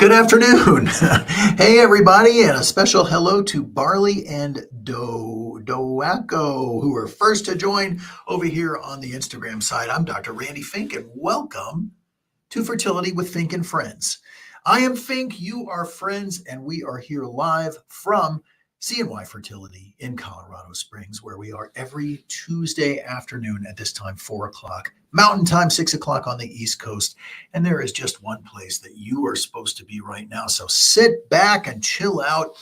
Good afternoon. Hey, everybody, and a special hello to Barley and Doaco, who are first to join over here on the Instagram side. I'm Dr. Randy Fink, and welcome to Fertility with Fink and Friends. I am Fink, you are Friends, and we are here live from CNY Fertility in Colorado Springs, where we are every Tuesday afternoon at this time, 4 o'clock Mountain Time, 6 o'clock on the East Coast. And there is just one place that you are supposed to be right now. So sit back and chill out.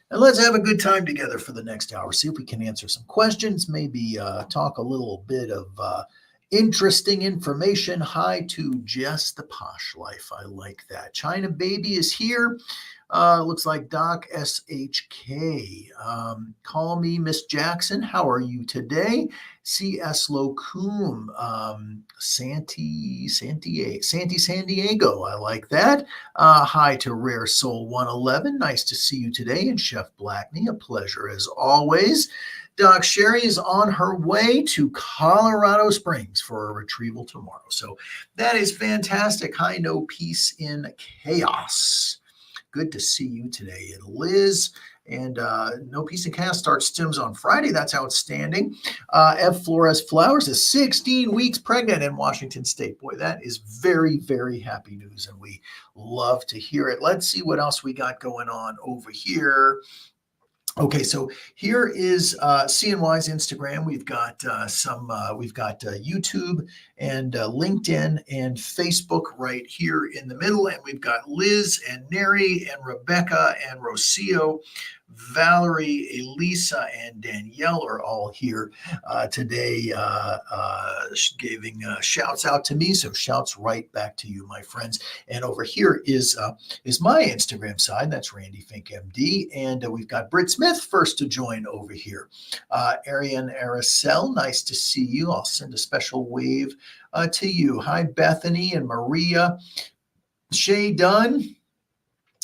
And let's have a good time together for the next hour. See if we can answer some questions, maybe talk a little bit of interesting information. Hi to Jess the Posh Life. I like that. China Baby is here. Looks like Doc SHK. Call me Miss Jackson. How are you today? CS Locum. Santi San Diego. I like that. Hi to Rare Soul 111. Nice to see you today. And Chef Blackney, a pleasure as always. Doc Sherry is on her way to Colorado Springs for a retrieval tomorrow. So that is fantastic. Hi, No Peace in Chaos. Good to see you today. And Liz and No Peace in Chaos starts stims on Friday. That's outstanding. F. Flores Flowers is 16 weeks pregnant in Washington State. Boy, that is very, very happy news, and we love to hear it. Let's see what else we got going on over here. Okay, so here is CNY's Instagram. We've got YouTube and LinkedIn and Facebook right here in the middle, and we've got Liz and Neri and Rebecca and Rocio, Valerie, Elisa, and Danielle are all here today, giving shouts out to me. So shouts right back to you, my friends. And over here is my Instagram side. That's Randy Fink MD, and we've got Britt Smith first to join over here. Arian Aracel, nice to see you. I'll send a special wave to you. Hi, Bethany and Maria. Shay Dunn.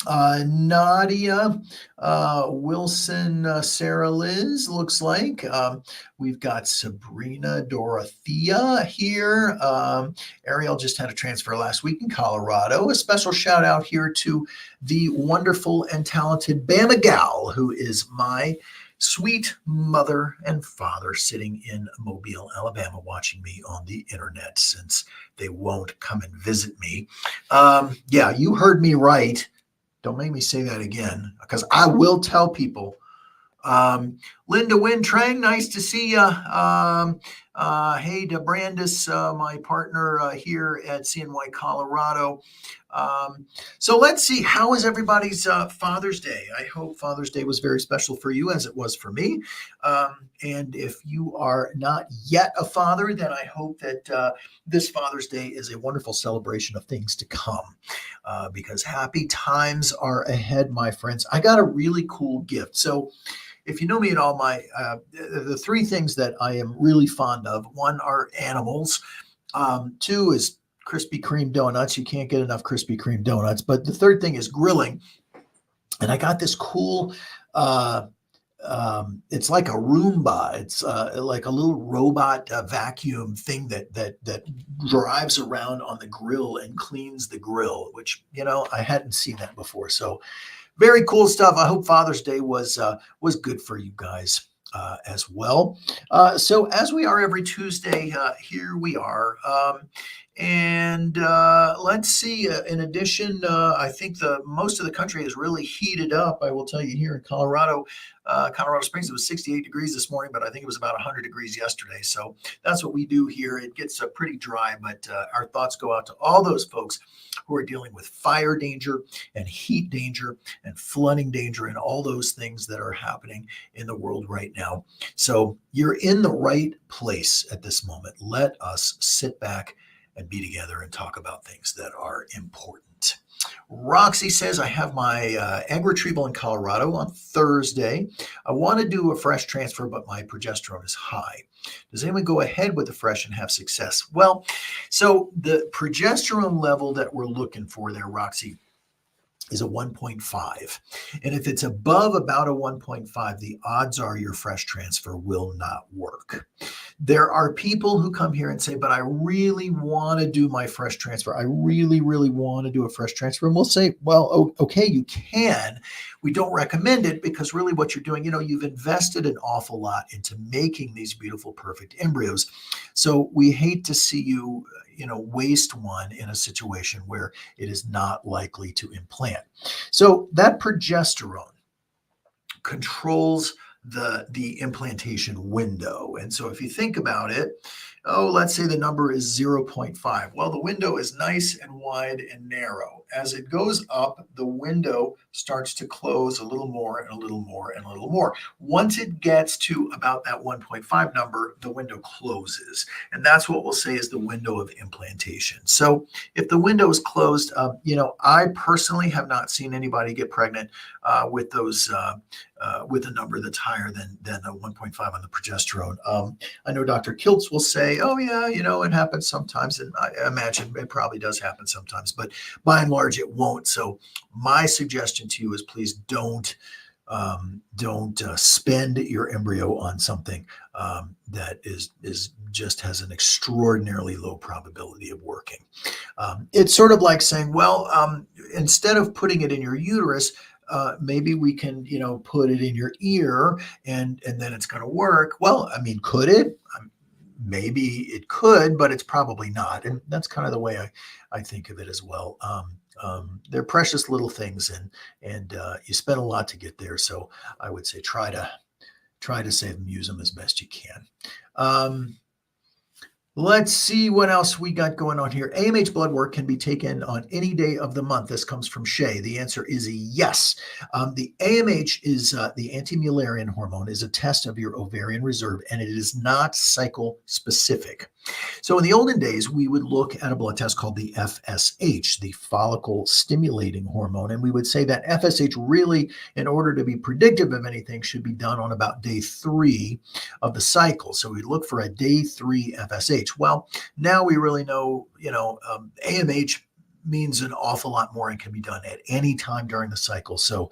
Nadia, Wilson, Sarah Liz, looks like. We've got Sabrina Dorothea here. Ariel just had a transfer last week in Colorado. A special shout out here to the wonderful and talented Bama Gal, who is my sweet mother and father sitting in Mobile, Alabama, watching me on the internet since they won't come and visit me. Yeah, you heard me right. Don't make me say that again, because I will tell people. Linda Wynn Trang, nice to see you. Hey, DeBrandis, my partner here at CNY Colorado. So let's see, how was everybody's Father's Day? I hope Father's Day was very special for you, as it was for me. And if you are not yet a father, then I hope that this Father's Day is a wonderful celebration of things to come, because happy times are ahead, my friends. I got a really cool gift. So if you know me at all, the three things that I am really fond of: one are animals, two is Krispy Kreme donuts. You can't get enough Krispy Kreme donuts. But the third thing is grilling. And I got this cool, it's like a Roomba. It's like a little robot vacuum thing that drives around on the grill and cleans the grill, which, I hadn't seen that before. So very cool stuff. I hope Father's Day was good for you guys as well. So as we are every Tuesday, here we are. And let's see. In addition, I think most of the country is really heated up. I will tell you, here in Colorado Springs, it was 68 degrees this morning, but I think it was about 100 degrees yesterday. So that's what we do here. It gets pretty dry, but our thoughts go out to all those folks who are dealing with fire danger and heat danger and flooding danger and all those things that are happening in the world right now. So you're in the right place at this moment. Let us sit back and be together and talk about things that are important. Roxy says, I have my egg retrieval in Colorado on Thursday. I want to do a fresh transfer, but my progesterone is high. Does anyone go ahead with the fresh and have success? Well, so the progesterone level that we're looking for there, Roxy, is a 1.5. And if it's above about a 1.5, the odds are your fresh transfer will not work. There are people who come here and say, but I really want to do my fresh transfer. I really, really want to do a fresh transfer. And we'll say, well, okay, you can. We don't recommend it because really what you're doing, you've invested an awful lot into making these beautiful, perfect embryos. So we hate to see you, waste one in a situation where it is not likely to implant. So that progesterone controls the implantation window. And so if you think about it, let's say the number is 0.5. Well, the window is nice and wide and narrow. As it goes up, the window starts to close a little more and a little more and a little more. Once it gets to about that 1.5 number, the window closes. And that's what we'll say is the window of implantation. So if the window is closed, I personally have not seen anybody get pregnant with those with a number that's higher than a 1.5 on the progesterone. I know Dr. Kiltz will say, oh yeah, it happens sometimes. And I imagine it probably does happen sometimes, but by and large it won't. So my suggestion to you is please don't spend your embryo on something that is just has an extraordinarily low probability of working. It's sort of like saying, well, instead of putting it in your uterus, maybe we can, put it in your ear and then it's going to work. Well, I mean, could it? Maybe it could, but it's probably not. And that's kind of the way I think of it as well. They're precious little things, and you spend a lot to get there. So I would say try to save them, use them as best you can. Let's see what else we got going on here. AMH blood work can be taken on any day of the month. This comes from Shay. The answer is a yes. The AMH is the anti-Mullerian hormone, is a test of your ovarian reserve, and it is not cycle specific. So in the olden days, we would look at a blood test called the FSH, the follicle stimulating hormone. And we would say that FSH really, in order to be predictive of anything, should be done on about day 3 of the cycle. So we look for a day 3 FSH. Well, now we really know, AMH means an awful lot more and can be done at any time during the cycle. So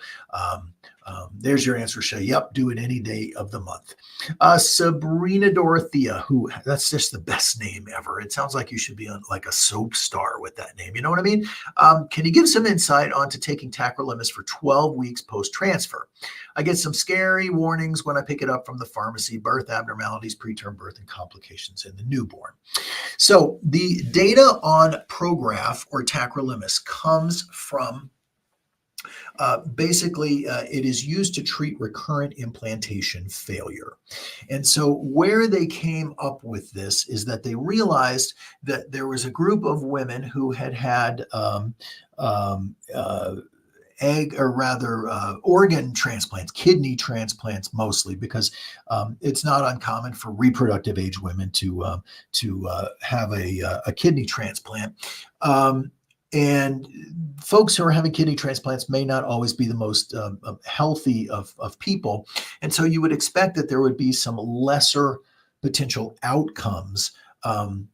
there's your answer, Shay. Yep, do it any day of the month. Sabrina Dorothea, that's just the best name ever. It sounds like you should be on like a soap star with that name. You know what I mean? Can you give some insight onto taking tacrolimus for 12 weeks post-transfer? I get some scary warnings when I pick it up from the pharmacy: birth abnormalities, preterm birth, and complications in the newborn. So the data on Prograf or tacrolimus comes from it is used to treat recurrent implantation failure. And so where they came up with this is that they realized that there was a group of women who had organ transplants, kidney transplants mostly, because it's not uncommon for reproductive age women to have a kidney transplant. And folks who are having kidney transplants may not always be the most healthy of people. And so you would expect that there would be some lesser potential outcomes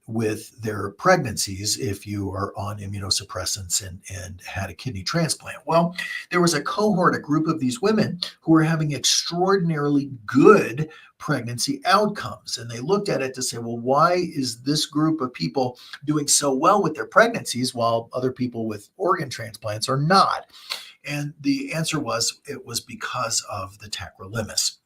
with their pregnancies if you are on immunosuppressants and had a kidney transplant. Well, there was a cohort, a group of these women who were having extraordinarily good pregnancy outcomes. And they looked at it to say, well, why is this group of people doing so well with their pregnancies while other people with organ transplants are not? And the answer was, it was because of the tacrolimus.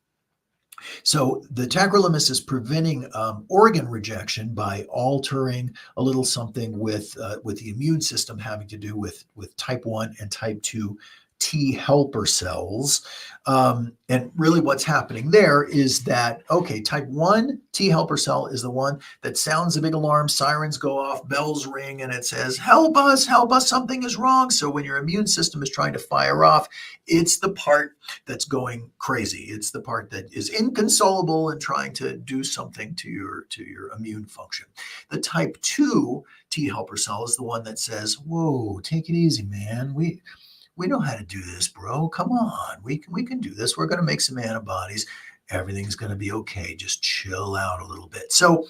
So the tacrolimus is preventing organ rejection by altering a little something with the immune system having to do with type 1 and type 2 T helper cells. And really what's happening there is that, okay, type 1 T helper cell is the one that sounds a big alarm, sirens go off, bells ring, and it says, help us, something is wrong. So when your immune system is trying to fire off, it's the part that's going crazy. It's the part that is inconsolable and trying to do something to your immune function. The type 2 T helper cell is the one that says, whoa, take it easy, man. We know how to do this, bro. Come on. We can do this. We're going to make some antibodies. Everything's going to be okay. Just chill out a little bit. So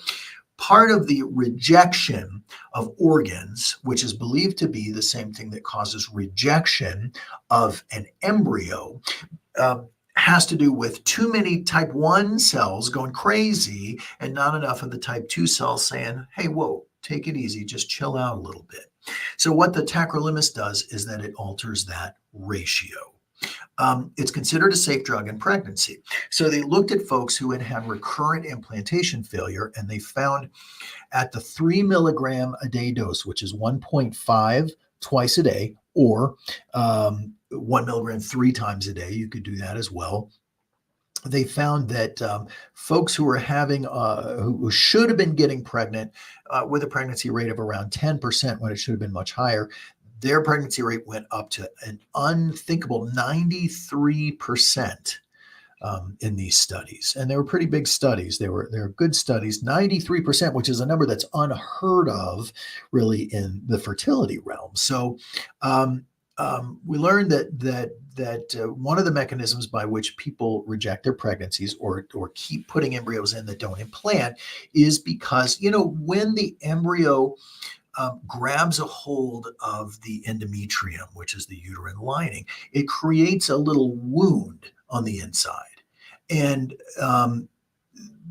part of the rejection of organs, which is believed to be the same thing that causes rejection of an embryo, has to do with too many type 1 cells going crazy and not enough of the type 2 cells saying, hey, whoa, take it easy, just chill out a little bit. So what the tacrolimus does is that it alters that ratio. It's considered a safe drug in pregnancy. So they looked at folks who had had recurrent implantation failure, and they found at the 3 milligram a day dose, which is 1.5 twice a day, or 1 milligram 3 times a day. You could do that as well. They found that folks who were having, who should have been getting pregnant with a pregnancy rate of around 10% when it should have been much higher, their pregnancy rate went up to an unthinkable 93%. In these studies, and they were pretty big studies. They were good studies. 93%, which is a number that's unheard of, really, in the fertility realm. So we learned that one of the mechanisms by which people reject their pregnancies or keep putting embryos in that don't implant is because, when the embryo grabs a hold of the endometrium, which is the uterine lining, it creates a little wound on the inside. And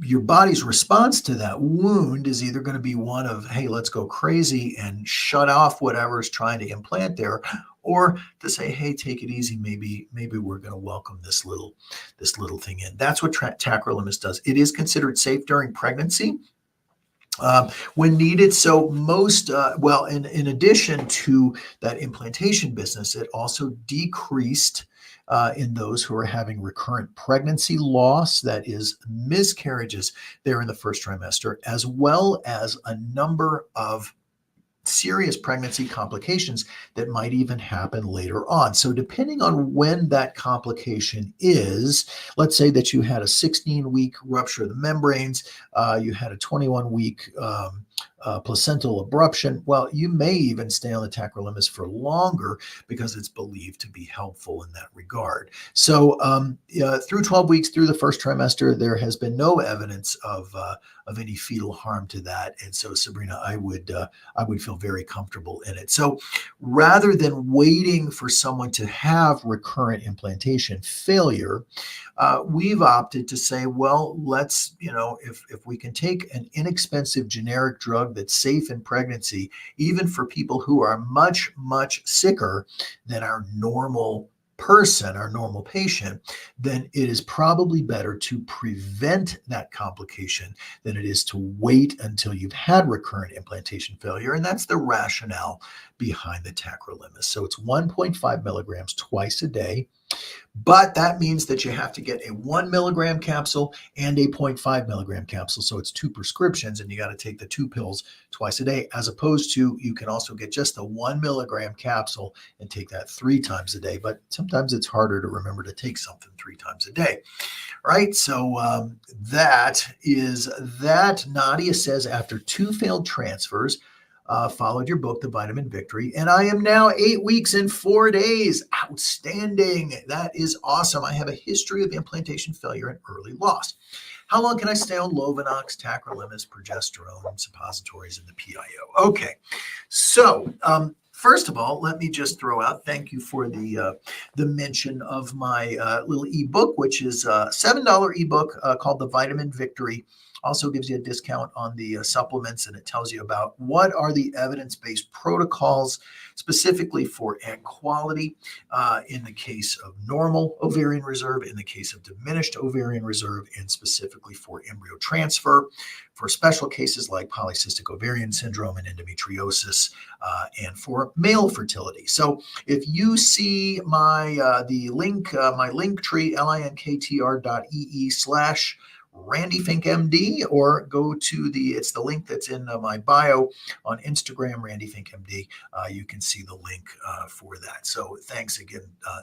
your body's response to that wound is either going to be one of, hey, let's go crazy and shut off whatever is trying to implant there, or to say, hey, take it easy. Maybe we're going to welcome this little thing in. That's what tacrolimus does. It is considered safe during pregnancy. When needed. So most, in addition to that implantation business, it also decreased in those who are having recurrent pregnancy loss, that is miscarriages there in the first trimester, as well as a number of serious pregnancy complications that might even happen later on. So depending on when that complication is, let's say that you had a 16-week rupture of the membranes, you had a 21-week placental abruption, well, you may even stay on the tacrolimus for longer because it's believed to be helpful in that regard. So through 12 weeks, through the first trimester, there has been no evidence of any fetal harm to that. And so, Sabrina, I would feel very comfortable in it. So rather than waiting for someone to have recurrent implantation failure, we've opted to say, well, let's, if we can take an inexpensive generic drug that's safe in pregnancy, even for people who are much, much sicker than our normal person, our normal patient, then it is probably better to prevent that complication than it is to wait until you've had recurrent implantation failure. And that's the rationale behind the tacrolimus. So it's 1.5 milligrams twice a day. But that means that you have to get a 1 milligram capsule and a 0.5 milligram capsule. So it's 2 prescriptions, and you got to take the 2 pills twice a day, as opposed to you can also get just the 1 milligram capsule and take that 3 times a day. But sometimes it's harder to remember to take something 3 times a day. Right. So that is that. Nadia says, after 2 failed transfers, followed your book, The Vitamin Victory, and I am now 8 weeks and 4 days. Outstanding. That is awesome. I have a history of implantation failure and early loss. How long can I stay on Lovenox, tacrolimus, progesterone, suppositories, and the PIO? Okay. So, first of all, let me just throw out, thank you for the mention of my little ebook, which is a $7 ebook called The Vitamin Victory. Also gives you a discount on the supplements, and it tells you about what are the evidence-based protocols specifically for egg quality in the case of normal ovarian reserve, in the case of diminished ovarian reserve, and specifically for embryo transfer, for special cases like polycystic ovarian syndrome and endometriosis, and for male fertility. So if you see my the link, my link tree, linktr.ee/ Randy Fink MD, or go to it's the link that's in my bio on Instagram, Randy Fink MD. You can see the link for that. So thanks again,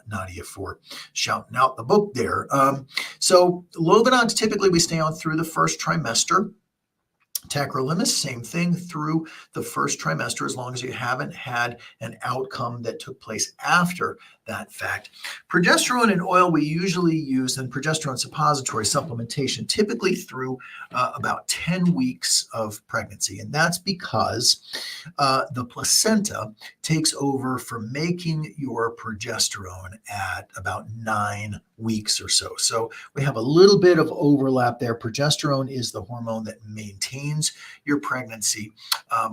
Nadia, for shouting out the book there. So Lovenox, typically we stay on through the first trimester. Tacrolimus, same thing through the first trimester, as long as you haven't had an outcome that took place after that fact. Progesterone and oil we usually use, and progesterone suppository supplementation, typically through about 10 weeks of pregnancy. And that's because the placenta takes over for making your progesterone at about 9 weeks or so. So we have a little bit of overlap there. Progesterone is the hormone that maintains your pregnancy.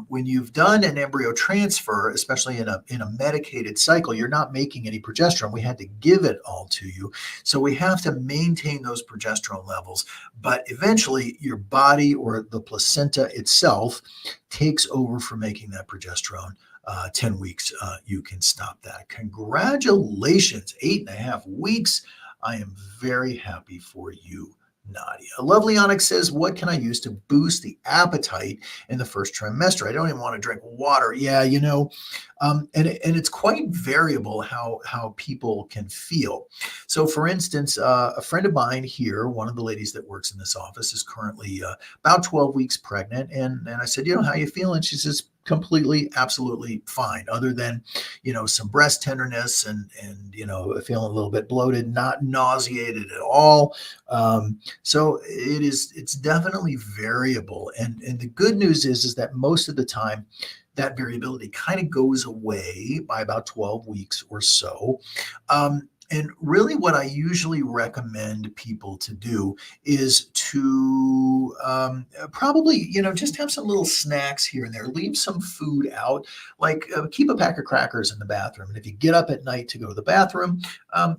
When you've done an embryo transfer, especially in a medicated cycle, you're not making any progesterone. We had to give it all to you. So we have to maintain those progesterone levels. But eventually, your body or the placenta itself takes over for making that progesterone. 10 weeks, you can stop that. Congratulations, 8.5 weeks. I am very happy for you, Nadia. Lovely Onyx says, what can I use to boost the appetite in the first trimester? I don't even want to drink water. Yeah, and it's quite variable how people can feel. So, for instance, a friend of mine here, one of the ladies that works in this office, is currently about 12 weeks pregnant. And I said, how you feeling? She says, completely, absolutely fine, other than, some breast tenderness and feeling a little bit bloated, not nauseated at all. So it's definitely variable. And the good news is that most of the time, that variability kind of goes away by about 12 weeks or so. And really, what I usually recommend people to do is to probably, just have some little snacks here and there. Leave some food out, like keep a pack of crackers in the bathroom. And if you get up at night to go to the bathroom,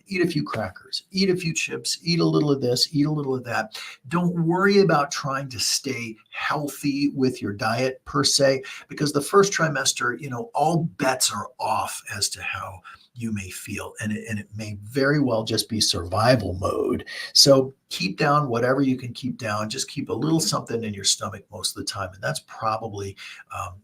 eat a few crackers, eat a few chips, eat a little of this, eat a little of that. Don't worry about trying to stay healthy with your diet per se, because the first trimester, all bets are off as to how you may feel, and it may very well just be survival mode. So keep down whatever you can keep down. Just keep a little something in your stomach most of the time, and that's probably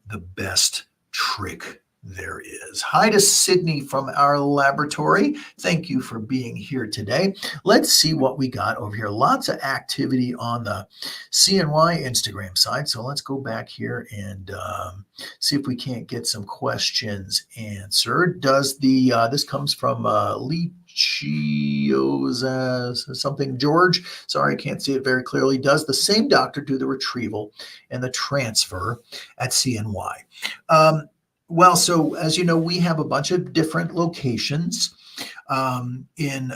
the best trick there is. Hi to Sydney from our laboratory. Thank you for being here today. Let's see what we got over here. Lots of activity on the CNY Instagram side. So let's go back here and see if we can't get some questions answered. Does this comes from Lechios something George? Sorry, I can't see it very clearly. Does the same doctor do the retrieval and the transfer at CNY? Well, so as you know, we have a bunch of different locations. In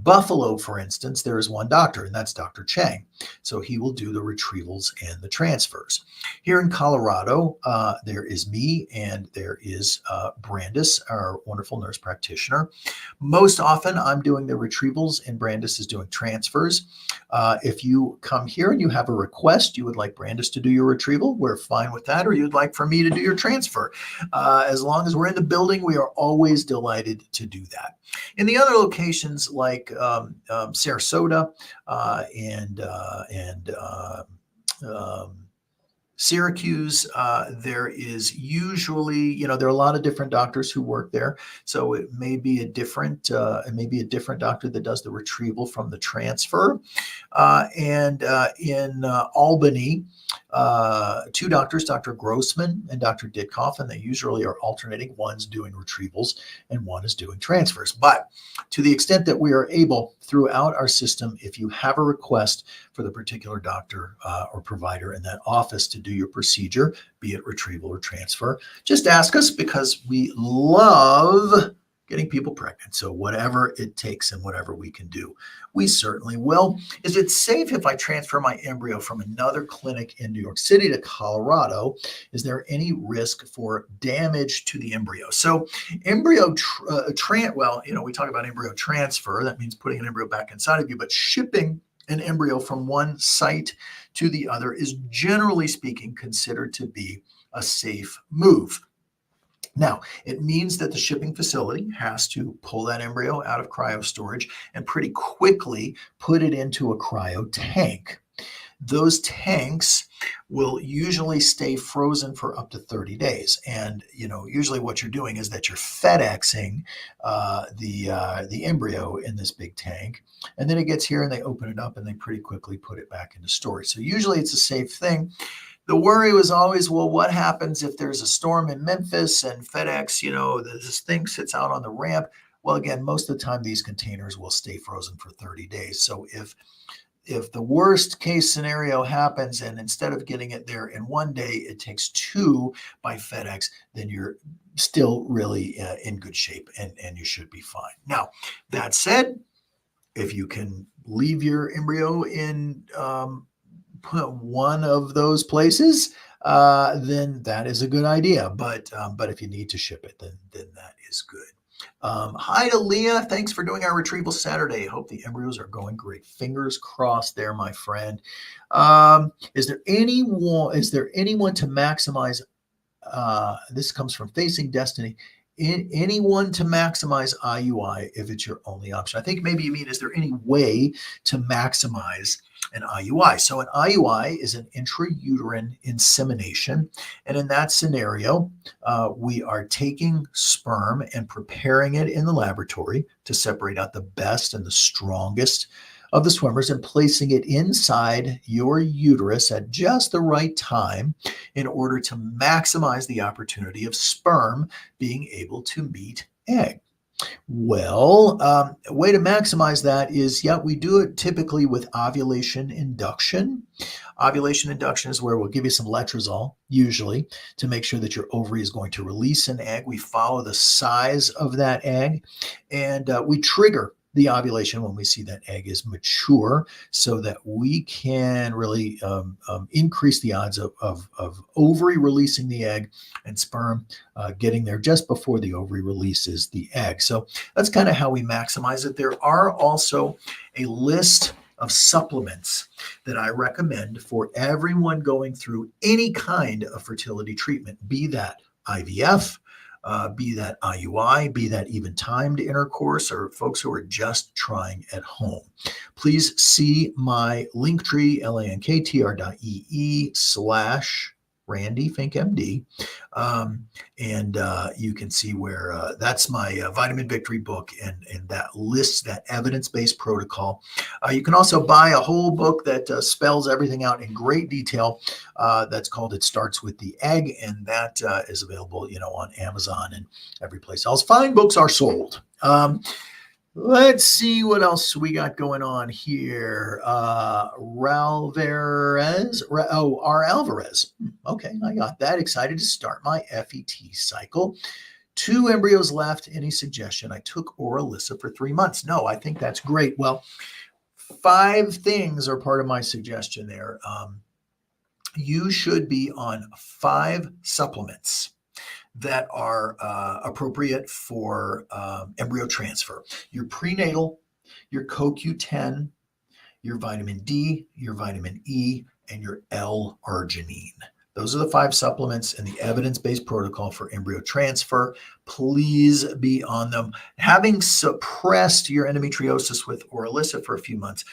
Buffalo, for instance, there is one doctor, and that's Dr. Chang. So he will do the retrievals and the transfers. Here in Colorado, there is me and there is Brandis, our wonderful nurse practitioner. Most often, I'm doing the retrievals and Brandis is doing transfers. If you come here and you have a request, you would like Brandis to do your retrieval, we're fine with that, or you'd like for me to do your transfer. As long as we're in the building, we are always delighted to do that. In the other locations like Sarasota and Syracuse, there is usually, there are a lot of different doctors who work there. So it may be a different doctor that does the retrieval from the transfer. And in Albany, two doctors, Dr. Grossman and Dr. Ditkoff, and they usually are alternating. One's doing retrievals and one is doing transfers. But to the extent that we are able throughout our system, if you have a request for the particular doctor or provider in that office to do your procedure, be it retrieval or transfer, just ask us, because we love getting people pregnant. So whatever it takes and whatever we can do, we certainly will. Is it safe if I transfer my embryo from another clinic in New York City to Colorado? Is there any risk for damage to the embryo? So embryo, we talk about embryo transfer. That means putting an embryo back inside of you, but shipping an embryo from one site to the other is, generally speaking, considered to be a safe move. Now, it means that the shipping facility has to pull that embryo out of cryo storage and pretty quickly put it into a cryo tank. Those tanks will usually stay frozen for up to 30 days. And, usually what you're doing is that you're FedExing the embryo in this big tank. And then it gets here and they open it up and they pretty quickly put it back into storage. So usually it's a safe thing. The worry was always, well, what happens if there's a storm in Memphis and FedEx, this thing sits out on the ramp? Well, again, most of the time these containers will stay frozen for 30 days. So if the worst case scenario happens and instead of getting it there in one day, it takes 2 by FedEx, then you're still really in good shape and you should be fine. Now, that said, If you can leave your embryo in one of those places, then that is a good idea. But if you need to ship it, then that is good. Hi to Leah. Thanks for doing our retrieval Saturday. Hope the embryos are going great. Fingers crossed there, my friend. Is there anyone to maximize? This comes from Facing Destiny. Anyone to maximize IUI if it's your only option? I think maybe you mean, is there any way to maximize an IUI? So an IUI is an intrauterine insemination. And in that scenario, we are taking sperm and preparing it in the laboratory to separate out the best and the strongest of the swimmers and placing it inside your uterus at just the right time in order to maximize the opportunity of sperm being able to meet egg. Well, a way to maximize that is, yeah, we do it typically with ovulation induction. Ovulation induction is where we'll give you some letrozole, usually, to make sure that your ovary is going to release an egg. We follow the size of that egg, and we trigger the ovulation when we see that egg is mature so that we can really increase the odds of ovary releasing the egg and sperm getting there just before the ovary releases the egg. So that's kind of how we maximize it. There are also a list of supplements that I recommend for everyone going through any kind of fertility treatment, be that IVF, be that IUI, be that even timed intercourse, or folks who are just trying at home. Please see my Linktree, lanktr.ee/Randy Fink MD. And you can see where that's my Vitamin Victory book, and that lists that evidence-based protocol. You can also buy a whole book that spells everything out in great detail. That's called It Starts with the Egg, and that is available, on Amazon and every place else fine books are sold. Let's see what else we got going on here. R. Alvarez. Okay, I got that. Excited to start my FET cycle. 2 embryos left. Any suggestion? I took Orilissa for 3 months. No, I think that's great. Well, 5 things are part of my suggestion there. You should be on 5 supplements that are appropriate for embryo transfer. Your prenatal, your CoQ10, your vitamin D, your vitamin E, and your L-arginine. Those are the 5 supplements in the evidence-based protocol for embryo transfer. Please be on them. Having suppressed your endometriosis with Orilissa for a few months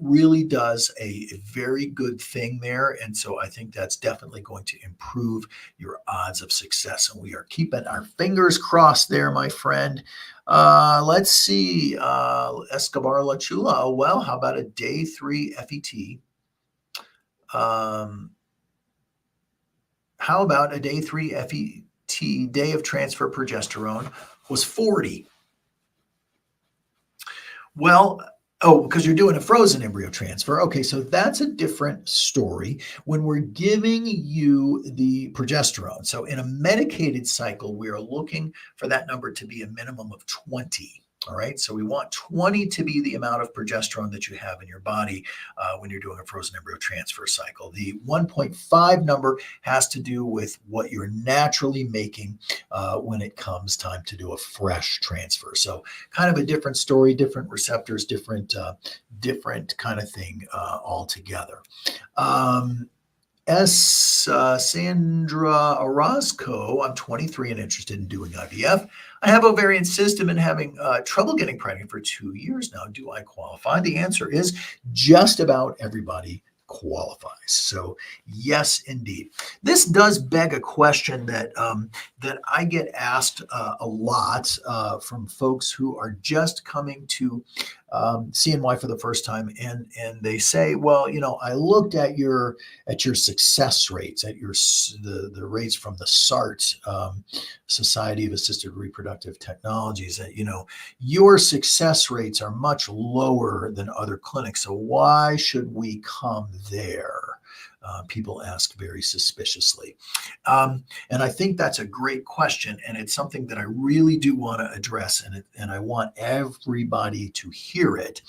really does a very good thing there. And so I think that's definitely going to improve your odds of success. And we are keeping our fingers crossed there, my friend. Let's see. Escobar La Chula. Oh, well, how about a day 3 FET? How about a day 3 FET, day of transfer progesterone, was 40? Well, because you're doing a frozen embryo transfer. Okay, so that's a different story when we're giving you the progesterone. So in a medicated cycle, we are looking for that number to be a minimum of 20. All right, so we want 20 to be the amount of progesterone that you have in your body when you're doing a frozen embryo transfer cycle. The 1.5 number has to do with what you're naturally making when it comes time to do a fresh transfer. So kind of a different story, different receptors, different kind of thing altogether. Sandra Orozco, I'm 23 and interested in doing IVF. I have ovarian cyst and been having trouble getting pregnant for 2 years now. Do I qualify? The answer is just about everybody qualifies. So yes, indeed. This does beg a question that I get asked a lot from folks who are just coming to CNY for the first time, and they say, well, I looked at your success rates, at the rates from the SART, Society of Assisted Reproductive Technologies, that your success rates are much lower than other clinics. So why should we come there? people ask very suspiciously. And I think that's a great question, and it's something that I really do want to address, and I want everybody to hear it.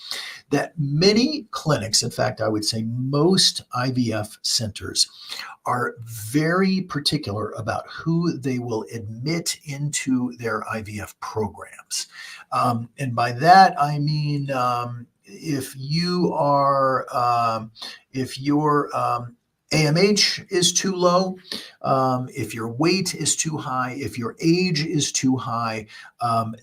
That many clinics, in fact, I would say most IVF centers, are very particular about who they will admit into their IVF programs. And by that, I mean, if you are, if your AMH is too low, if your weight is too high, if your age is too high,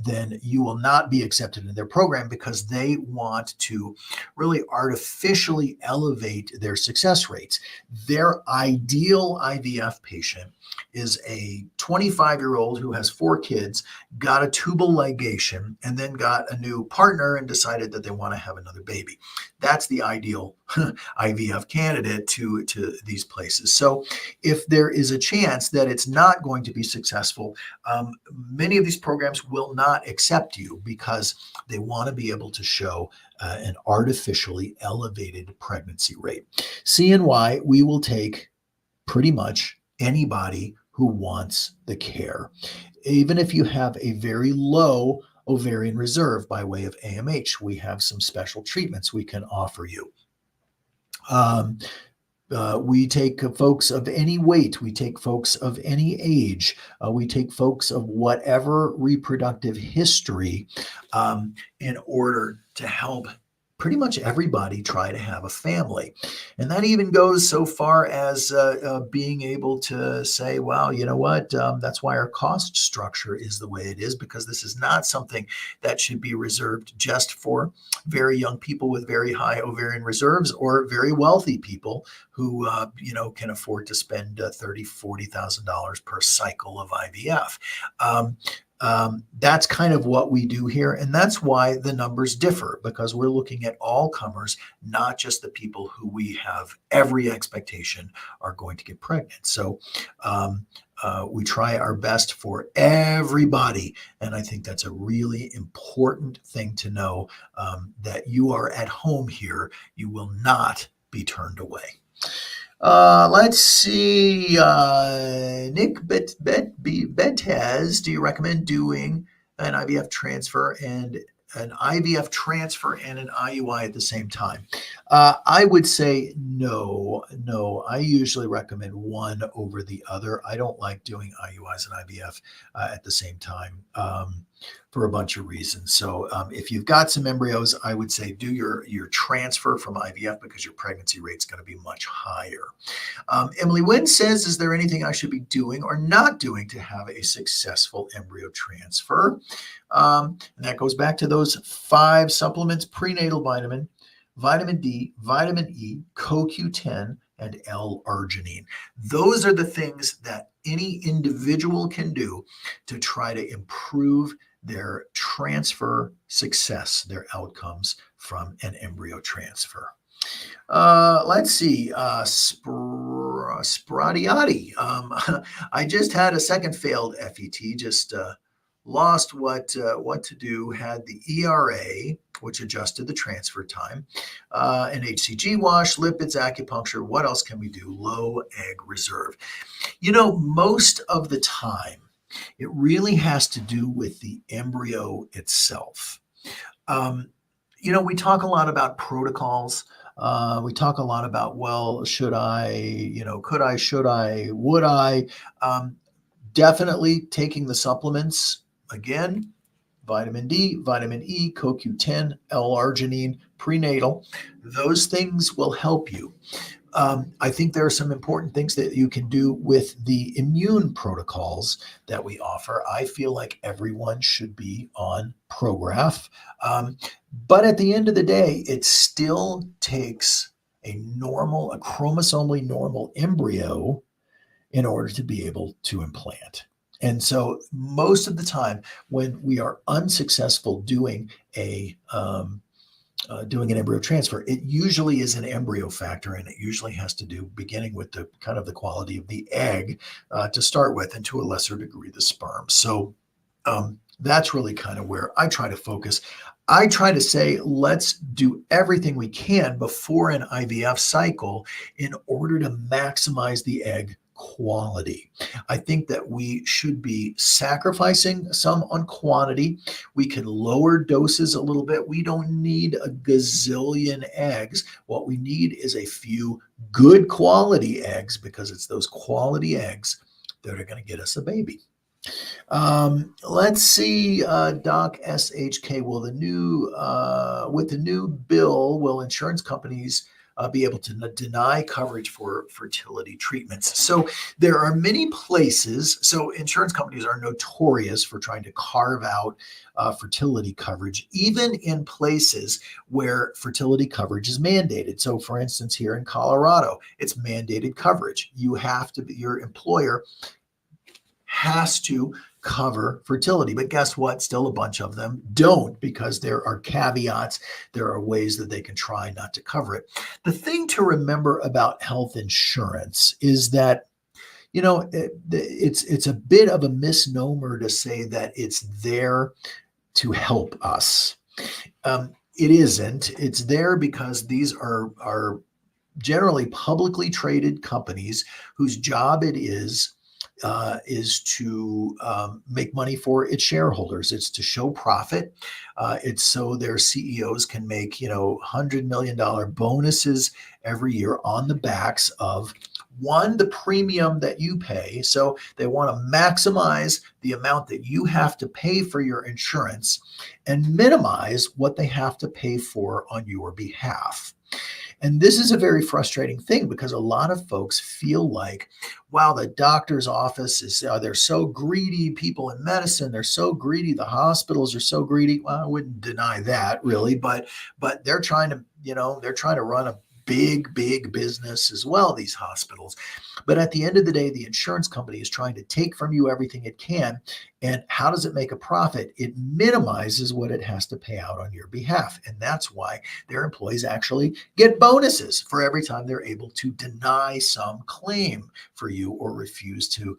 then you will not be accepted in their program because they want to really artificially elevate their success rates. Their ideal IVF patient is a 25-year-old who has 4 kids, got a tubal ligation, and then got a new partner and decided that they want to have another baby. That's the ideal IVF candidate to these places. So if there is a chance that it's not going to be successful, many of these programs will not accept you because they want to be able to show an artificially elevated pregnancy rate. CNY, we will take pretty much anybody who wants the care, even if you have a very low ovarian reserve by way of AMH. We have some special treatments we can offer you. We take folks of any weight. We take folks of any age. We take folks of whatever reproductive history in order to help pretty much everybody try to have a family. And that even goes so far as being able to say, well, you know what, that's why our cost structure is the way it is, because this is not something that should be reserved just for very young people with very high ovarian reserves or very wealthy people who, can afford to spend $30,000, $40,000 per cycle of IVF. That's kind of what we do here. And that's why the numbers differ, because we're looking at all comers, not just the people who we have every expectation are going to get pregnant. So we try our best for everybody. And I think that's a really important thing to know, that you are at home here. You will not be turned away. Let's see. Nick Betez, do you recommend doing an IVF transfer and an IUI at the same time? I would say no. I usually recommend one over the other. I don't like doing IUIs and IVF at the same time for a bunch of reasons. So if you've got some embryos, I would say do your transfer from IVF because your pregnancy rate is going to be much higher. Emily Wynn says, is there anything I should be doing or not doing to have a successful embryo transfer? And that goes back to those 5 supplements: prenatal vitamin, vitamin D, vitamin E, CoQ10, and L-arginine. Those are the things that any individual can do to try to improve their transfer success, their outcomes from an embryo transfer. Let's see. Spratiati. I just had a second failed FET, just lost what to do, had the ERA, which adjusted the transfer time, an HCG wash, lipids, acupuncture. What else can we do? Low egg reserve. Most of the time, it really has to do with the embryo itself. We talk a lot about protocols. We talk a lot about, well, should I, could I, should I, would I? Definitely taking the supplements, again, vitamin D, vitamin E, CoQ10, L-arginine, prenatal. Those things will help you. I think there are some important things that you can do with the immune protocols that we offer. I feel like everyone should be on Prograf. But at the end of the day, it still takes a chromosomally normal embryo in order to be able to implant. And so most of the time when we are unsuccessful doing an embryo transfer, it usually is an embryo factor, and it usually has to do beginning with the kind of the quality of the egg to start with, and to a lesser degree the sperm. So That's really kind of where I try to focus. I try to say, let's do everything we can before an IVF cycle in order to maximize the egg quality. I think that we should be sacrificing some on quantity. We can lower doses a little bit. We don't need a gazillion eggs. What we need is a few good quality eggs, because it's those quality eggs that are going to get us a baby. Let's see, Doc SHK. Will the new with the new bill, will insurance companies be able to deny coverage for fertility treatments? So there are many places. So insurance companies are notorious for trying to carve out fertility coverage, even in places where fertility coverage is mandated. So, for instance, here in Colorado, it's mandated coverage. You have to be, your employer has to cover fertility. But guess what? Still a bunch of them don't, because there are caveats. There are ways that they can try not to cover it. The thing to remember about health insurance is that, it's a bit of a misnomer to say that it's there to help us. It isn't. It's there because these are generally publicly traded companies whose job it is to make money for its shareholders. It's to show profit. It's so their CEOs can make, $100 million bonuses every year on the backs of, one, the premium that you pay. So they want to maximize the amount that you have to pay for your insurance and minimize what they have to pay for on your behalf. And this is a very frustrating thing, because a lot of folks feel like, wow, the doctor's office is, they're so greedy. People in medicine, they're so greedy. The hospitals are so greedy. Well, I wouldn't deny that, really, but they're trying to, they're trying to run a big business as well, these hospitals. But at the end of the day, the insurance company is trying to take from you everything it can. And how does it make a profit? It minimizes what it has to pay out on your behalf. And that's why their employees actually get bonuses for every time they're able to deny some claim for you or refuse to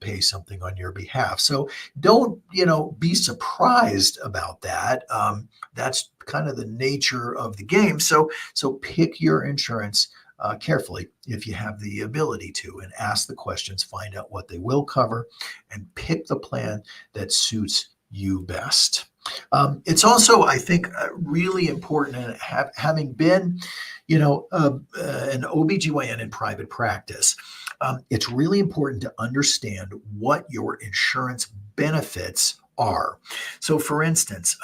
pay something on your behalf. So don't, be surprised about that. That's kind of the nature of the game. So pick your insurance carefully if you have the ability to, and ask the questions, find out what they will cover, and pick the plan that suits you best. It's also, I think, really important, and having been, an OBGYN in private practice, it's really important to understand what your insurance benefits are. So, for instance,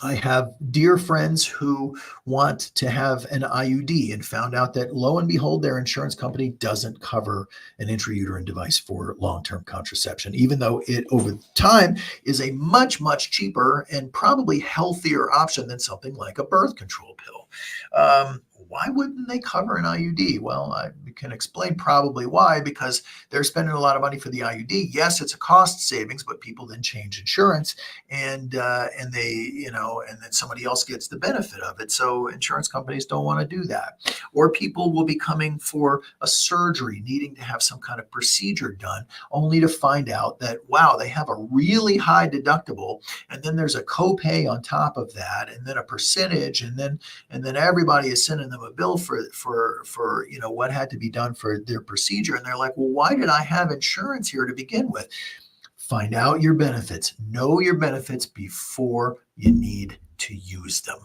I have dear friends who want to have an IUD and found out that, lo and behold, their insurance company doesn't cover an intrauterine device for long-term contraception, even though it over time is a much cheaper and probably healthier option than something like a birth control pill. Why wouldn't they cover an IUD? Well, I can explain probably why, because they're spending a lot of money for the IUD. Yes, it's a cost savings, but people then change insurance, and they, and then somebody else gets the benefit of it. So insurance companies don't want to do that. Or people will be coming for a surgery, needing to have some kind of procedure done, only to find out that, wow, they have a really high deductible, and then there's a copay on top of that, and then a percentage, and then everybody is sending them a bill for what had to be done for their procedure. And they're like, well, why did I have insurance here to begin with? Find out your benefits. Know your benefits before you need to use them.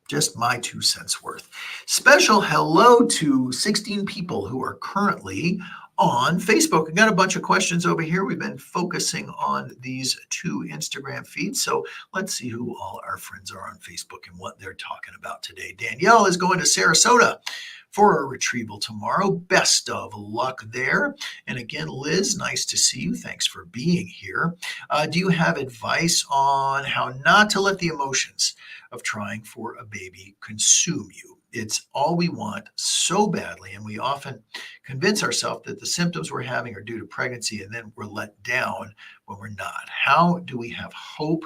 Just my 2 cents worth. Special hello to 16 people who are currently on Facebook. I got a bunch of questions over here. We've been focusing on these 2 Instagram feeds. So let's see who all our friends are on Facebook and what they're talking about today. Danielle is going to Sarasota for a retrieval tomorrow. Best of luck there. And again, Liz, nice to see you. Thanks for being here. Do you have advice on how not to let the emotions of trying for a baby consume you? It's all we want so badly, and we often convince ourselves that the symptoms we're having are due to pregnancy, and then we're let down when we're not. How do we have hope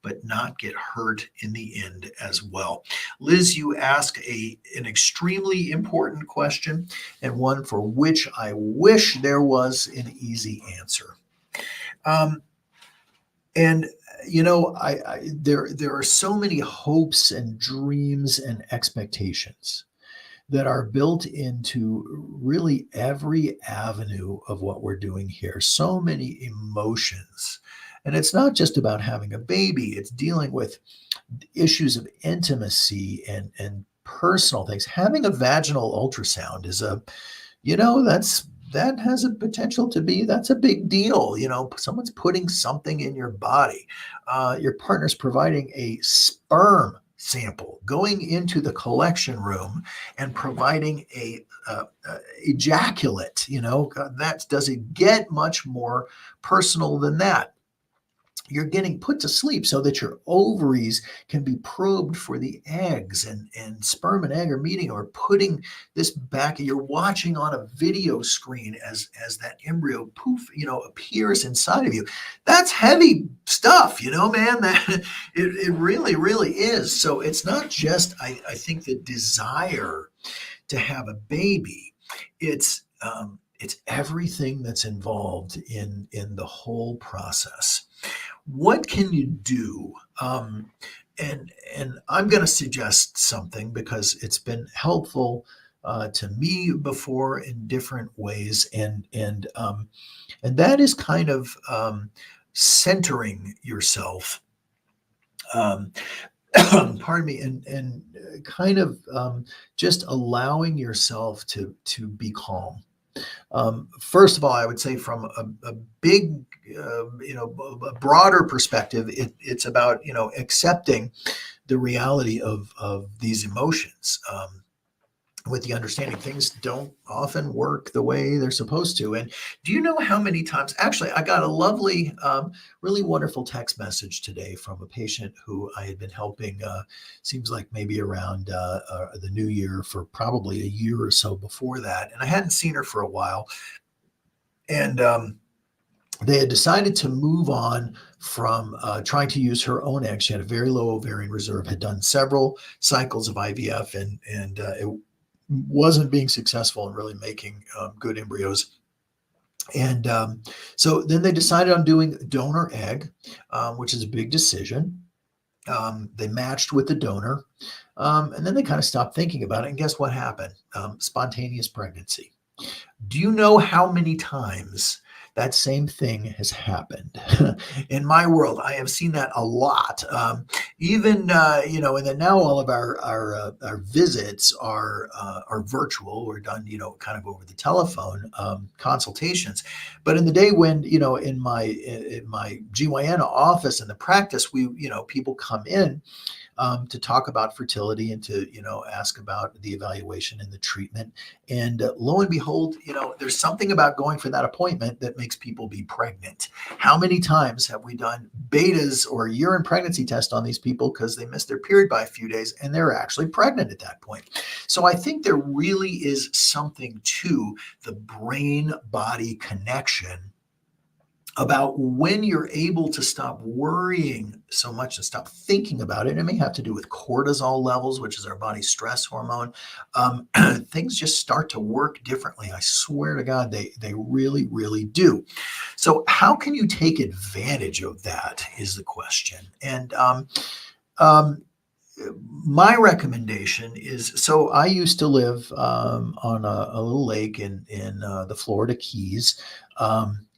but not get hurt in the end as well? Liz, you ask an extremely important question, and one for which I wish there was an easy answer. Um, and there are so many hopes and dreams and expectations that are built into really every avenue of what we're doing here. So many emotions. And it's not just about having a baby, it's dealing with issues of intimacy and personal things. Having a vaginal ultrasound is that has a potential to be that's a big deal. Someone's putting something in your body. Your partner's providing a sperm sample, going into the collection room and providing a ejaculate. That does it get much more personal than that? You're getting put to sleep so that your ovaries can be probed for the eggs, and sperm and egg are meeting or putting this back. You're watching on a video screen as that embryo appears inside of you. That's heavy stuff, man. That it really, really is. So it's not just I think the desire to have a baby. It's everything that's involved in the whole process. What can you do? And I'm going to suggest something because it's been helpful to me before in different ways, and that is kind of centering yourself. Um, Pardon me, and kind of just allowing yourself to be calm. First of all, I would say from a big, a broader perspective, it's about accepting the reality of these emotions. With the understanding things don't often work the way they're supposed to. And do you know how many times? Actually, I got a lovely, really wonderful text message today from a patient who I had been helping. Seems like maybe around the new year, for probably a year or so before that, and I hadn't seen her for a while. And they had decided to move on from trying to use her own eggs. She had a very low ovarian reserve, had done several cycles of IVF, and it wasn't being successful in really making good embryos. And so then they decided on doing donor egg, which is a big decision. They matched with the donor, and then they kind of stopped thinking about it. And guess what happened? Spontaneous pregnancy. Do you know how many times that same thing has happened in my world? I have seen that a lot. Even and then now all of our visits are virtual. We're done kind of over the telephone consultations. But in the day when in my GYN office in the practice, we people come in to talk about fertility and to ask about the evaluation and the treatment. And lo and behold, there's something about going for that appointment that makes people be pregnant. How many times have we done betas or urine pregnancy test on these people because they missed their period by a few days and they're actually pregnant at that point? So I think there really is something to the brain body connection about when you're able to stop worrying so much and stop thinking about it. It may have to do with cortisol levels, which is our body's stress hormone. Things just start to work differently. I swear to God, they really, really do. So how can you take advantage of that is the question. And my recommendation is, so I used to live on a little lake in the Florida Keys,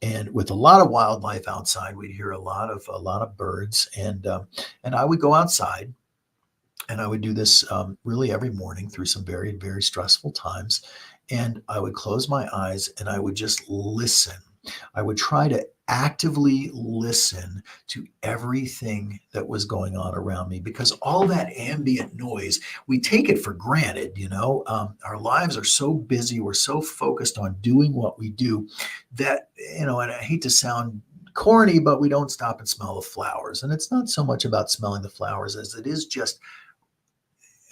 and with a lot of wildlife outside. We'd hear a lot of birds, and I would go outside, and I would do this really every morning through some very, very stressful times, and I would close my eyes and I would just listen. I would try to actively listen to everything that was going on around me, because all that ambient noise, we take it for granted. Our lives are so busy, we're so focused on doing what we do that, and I hate to sound corny, but we don't stop and smell the flowers. And it's not so much about smelling the flowers as it is just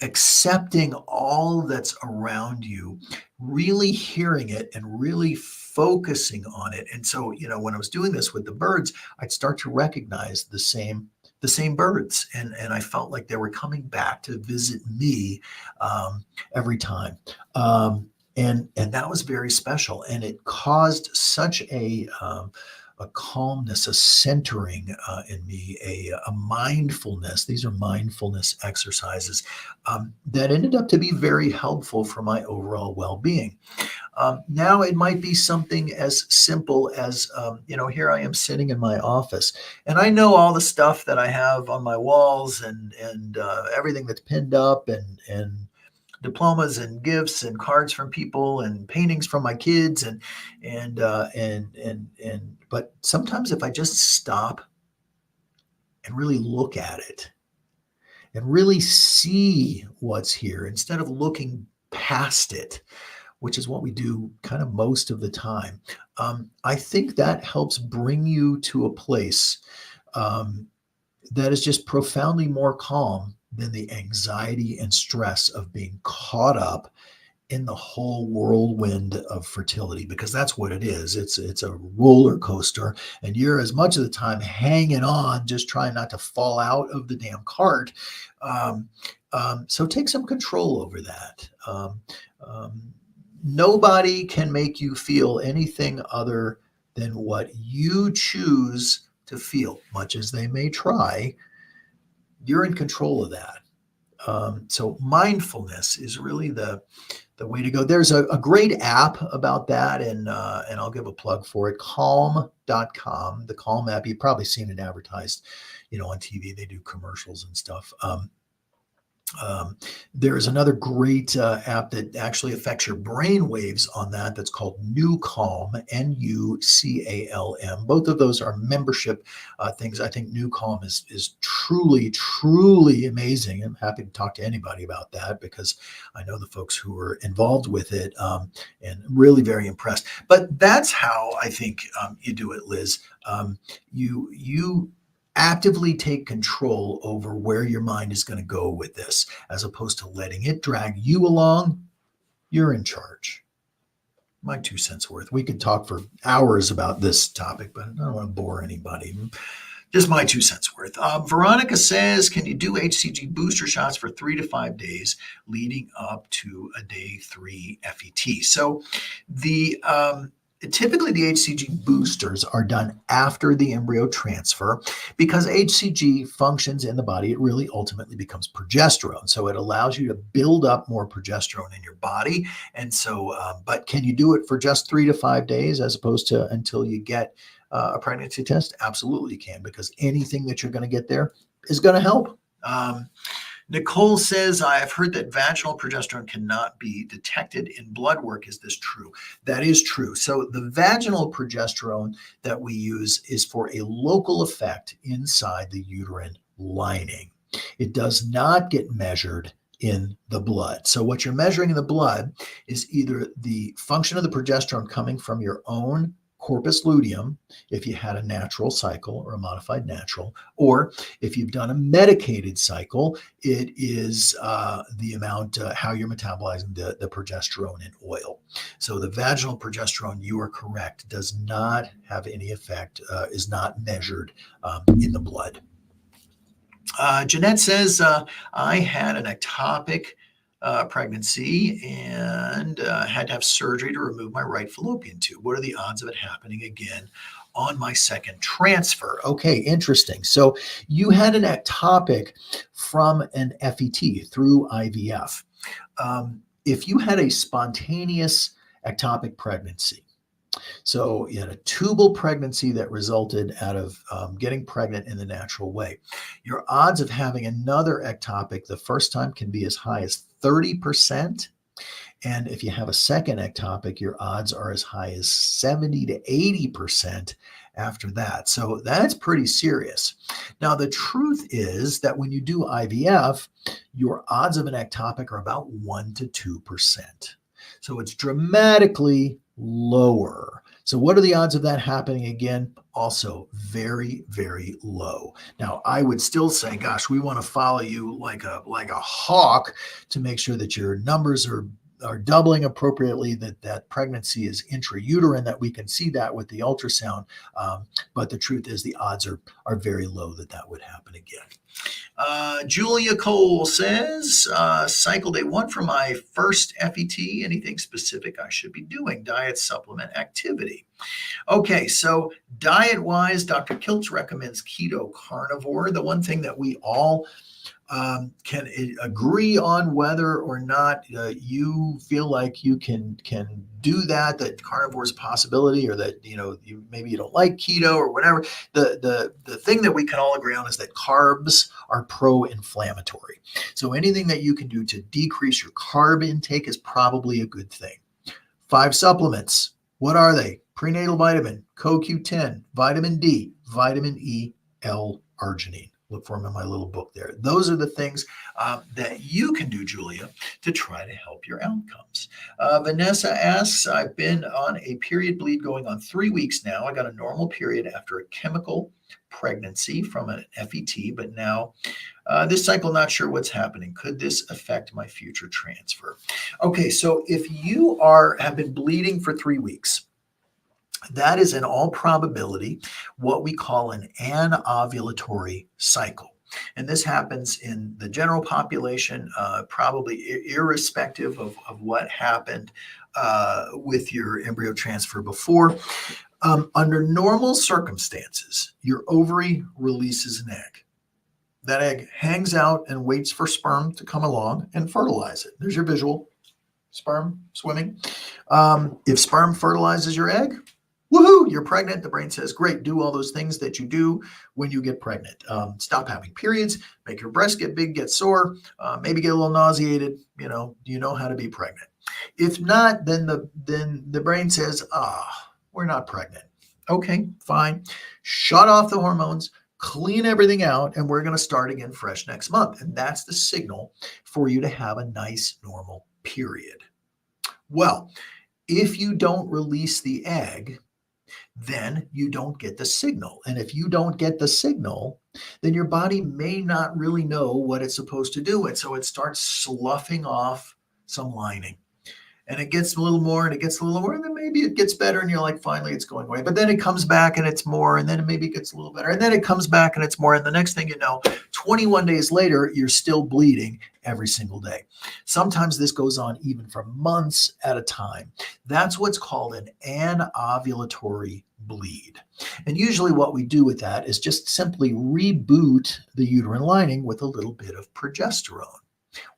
accepting all that's around you, really hearing it and really focusing on it. And so, when I was doing this with the birds, I'd start to recognize the same birds, and I felt like they were coming back to visit me every time. And that was very special, and it caused such a a calmness, a centering in me, a mindfulness. These are mindfulness exercises that ended up to be very helpful for my overall well-being. Now it might be something as simple as, here I am sitting in my office, and I know all the stuff that I have on my walls and everything that's pinned up and diplomas and gifts and cards from people and paintings from my kids but sometimes if I just stop and really look at it and really see what's here instead of looking past it, which is what we do kind of most of the time, I think that helps bring you to a place um, that is just profoundly more calm than the anxiety and stress of being caught up in the whole whirlwind of fertility, because that's what it is. It's a roller coaster, and you're as much of the time hanging on, just trying not to fall out of the damn cart. So take some control over that. Um, Nobody can make you feel anything other than what you choose to feel, much as they may try. You're in control of that. So mindfulness is really the way to go. There's a great app about that, and I'll give a plug for it. Calm.com, the Calm app. You've probably seen it advertised, on TV. They do commercials and stuff. Um, there is another great app that actually affects your brain waves on that. That's called New Calm, Nucalm. Both of those are membership things. I think New Calm is truly, truly amazing. I'm happy to talk to anybody about that because I know the folks who are involved with it and really very impressed. But that's how I think you do it, Liz. You actively take control over where your mind is going to go with this, as opposed to letting it drag you along. You're in charge. My 2 cents worth. We could talk for hours about this topic, but I don't want to bore anybody. Just my 2 cents worth. Veronica says, can you do HCG booster shots for 3 to 5 days leading up to a day 3 FET? So typically the HCG boosters are done after the embryo transfer because HCG functions in the body. It really ultimately becomes progesterone. So it allows you to build up more progesterone in your body. And so, but can you do it for just 3 to 5 days as opposed to until you get a pregnancy test? Absolutely you can, because anything that you're going to get there is going to help. Nicole says, I have heard that vaginal progesterone cannot be detected in blood work. Is this true? That is true. So the vaginal progesterone that we use is for a local effect inside the uterine lining. It does not get measured in the blood. So what you're measuring in the blood is either the function of the progesterone coming from your own corpus luteum, if you had a natural cycle or a modified natural, or if you've done a medicated cycle, it is the amount, how you're metabolizing the progesterone in oil. So the vaginal progesterone, you are correct, does not have any effect, is not measured in the blood. Jeanette says, I had an ectopic pregnancy and had to have surgery to remove my right fallopian tube. What are the odds of it happening again on my second transfer? Okay, interesting. So you had an ectopic from an FET through IVF. If you had a spontaneous ectopic pregnancy, so you had a tubal pregnancy that resulted out of getting pregnant in the natural way, your odds of having another ectopic the first time can be as high as 30%. And if you have a second ectopic, your odds are as high as 70 to 80% after that. So that's pretty serious. Now, the truth is that when you do IVF, your odds of an ectopic are about 1 to 2%. So it's dramatically lower. So what are the odds of that happening again? Also very, very low. Now, I would still say, gosh, we want to follow you like a hawk to make sure that your numbers are are doubling appropriately, that pregnancy is intrauterine, that we can see that with the ultrasound. But the truth is the odds are very low that would happen again. Julia Cole says, cycle day 1 for my first FET. Anything specific I should be doing? Diet, supplement, activity. Okay, so diet-wise, Dr. Kiltz recommends keto carnivore. The one thing that we all can agree on whether or not you feel like you can do that carnivore is a possibility, or that maybe you don't like keto or whatever. The thing that we can all agree on is that carbs are pro-inflammatory. So anything that you can do to decrease your carb intake is probably a good thing. 5 supplements. What are they? Prenatal vitamin, CoQ10, vitamin D, vitamin E, L-arginine. Look for them in my little book there. Those are the things that you can do, Julia, to try to help your outcomes. Vanessa asks, I've been on a period bleed going on 3 weeks now. I got a normal period after a chemical pregnancy from an FET, but now this cycle, not sure what's happening. Could this affect my future transfer? Okay, so if you have been bleeding for 3 weeks, that is in all probability what we call an anovulatory cycle. And this happens in the general population, probably irrespective of what happened with your embryo transfer before. Under normal circumstances, your ovary releases an egg. That egg hangs out and waits for sperm to come along and fertilize it. There's your visual, sperm swimming. If sperm fertilizes your egg, woohoo, you're pregnant. The brain says, great, do all those things that you do when you get pregnant. Stop having periods, make your breast get big, get sore, maybe get a little nauseated. You know how to be pregnant. If not, then the brain says, we're not pregnant. Okay, fine. Shut off the hormones, clean everything out, and we're going to start again fresh next month. And that's the signal for you to have a nice, normal period. Well, if you don't release the egg, then you don't get the signal. And if you don't get the signal, then your body may not really know what it's supposed to do. And so it starts sloughing off some lining. And it gets a little more, and it gets a little more, and then maybe it gets better, and you're like, finally, it's going away. But then it comes back, and it's more, and then maybe it gets a little better. And then it comes back, and it's more. And the next thing you know, 21 days later, you're still bleeding every single day. Sometimes this goes on even for months at a time. That's what's called an anovulatory bleed. And usually what we do with that is just simply reboot the uterine lining with a little bit of progesterone.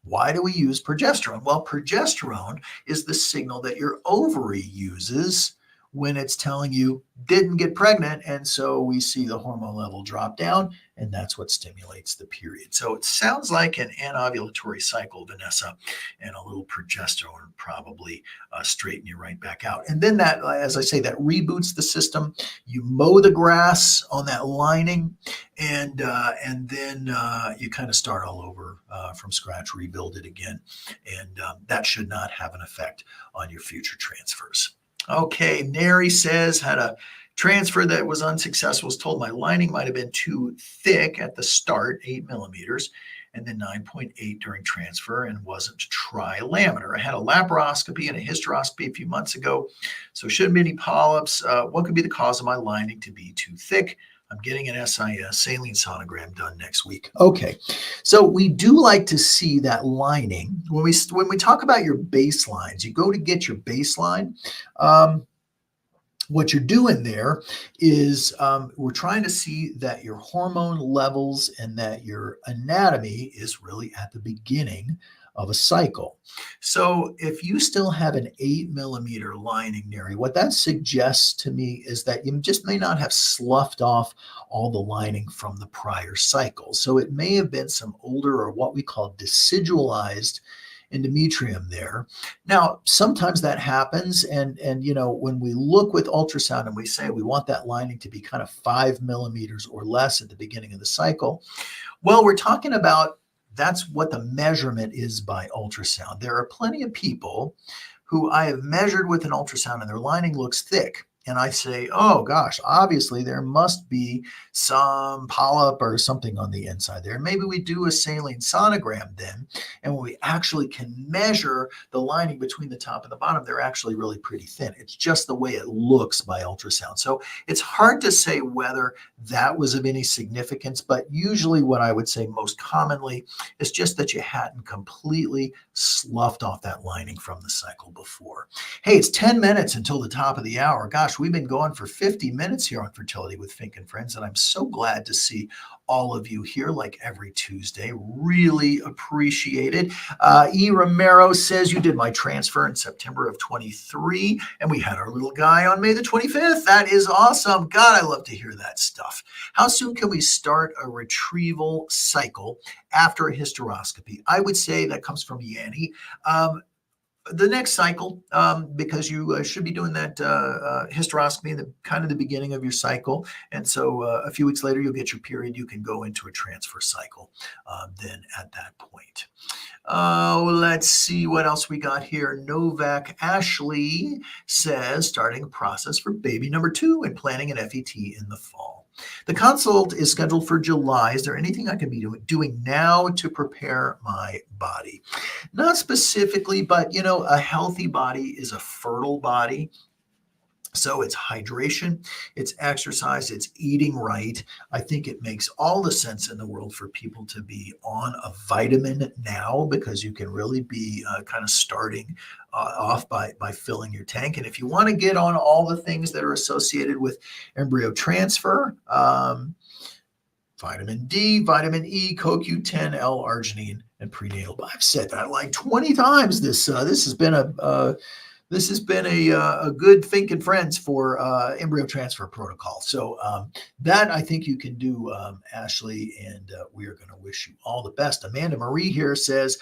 Why do we use progesterone? Well, progesterone is the signal that your ovary uses when it's telling you didn't get pregnant. And so we see the hormone level drop down, and that's what stimulates the period. So it sounds like an anovulatory cycle, Vanessa, and a little progesterone would probably straighten you right back out. And then that, as I say, that reboots the system. You mow the grass on that lining, and then you kind of start all over from scratch, rebuild it again. And that should not have an effect on your future transfers. Okay, Neri says, had a transfer that was unsuccessful, was told my lining might have been too thick at the start, 8 millimeters, and then 9.8 during transfer, and wasn't trilaminar. I had a laparoscopy and a hysteroscopy a few months ago, so shouldn't be any polyps. What could be the cause of my lining to be too thick? I'm getting an SIS, saline sonogram, done next week. Okay, so we do like to see that lining. When we talk about your baselines, you go to get your baseline. What you're doing there is we're trying to see that your hormone levels and that your anatomy is really at the beginning of a cycle. So if you still have an 8 millimeter lining, Neri, what that suggests to me is that you just may not have sloughed off all the lining from the prior cycle. So it may have been some older, or what we call decidualized endometrium there. Now, sometimes that happens. And when we look with ultrasound and we say we want that lining to be kind of 5 millimeters or less at the beginning of the cycle, well, we're talking about that's what the measurement is by ultrasound. There are plenty of people who I have measured with an ultrasound and their lining looks thick. and I say, oh gosh, obviously there must be some polyp or something on the inside there. Maybe we do a saline sonogram then, and when we actually can measure the lining between the top and the bottom, they're actually really pretty thin. It's just the way it looks by ultrasound. So it's hard to say whether that was of any significance, but usually what I would say most commonly is just that you hadn't completely sloughed off that lining from the cycle before. Hey, it's 10 minutes until the top of the hour. Gosh, we've been going for 50 minutes here on Fertility with Fink and Friends, and I'm so glad to see all of you here like every Tuesday. Really appreciate it. E. Romero says, you did my transfer in September of 23, and we had our little guy on May the 25th. That is awesome. God, I love to hear that stuff. How soon can we start a retrieval cycle after a hysteroscopy? I would say that comes from Yanni. The next cycle, because you should be doing that hysteroscopy in the kind of the beginning of your cycle. And so a few weeks later, you'll get your period. You can go into a transfer cycle then at that point. Let's see what else we got here. Novak Ashley says, starting a process for baby number 2 and planning an FET in the fall. The consult is scheduled for July. Is there anything I can be doing now to prepare my body? Not specifically, but a healthy body is a fertile body. So it's hydration, it's exercise, it's eating right. I think it makes all the sense in the world for people to be on a vitamin now, because you can really be kind of starting off by filling your tank. And if you want to get on all the things that are associated with embryo transfer, vitamin D, vitamin E, CoQ10, L-arginine, and prenatal. I've said that like 20 times. This has been a good Fink and Friends for embryo transfer protocol. So that I think you can do, Ashley, and we are going to wish you all the best. Amanda Marie here says,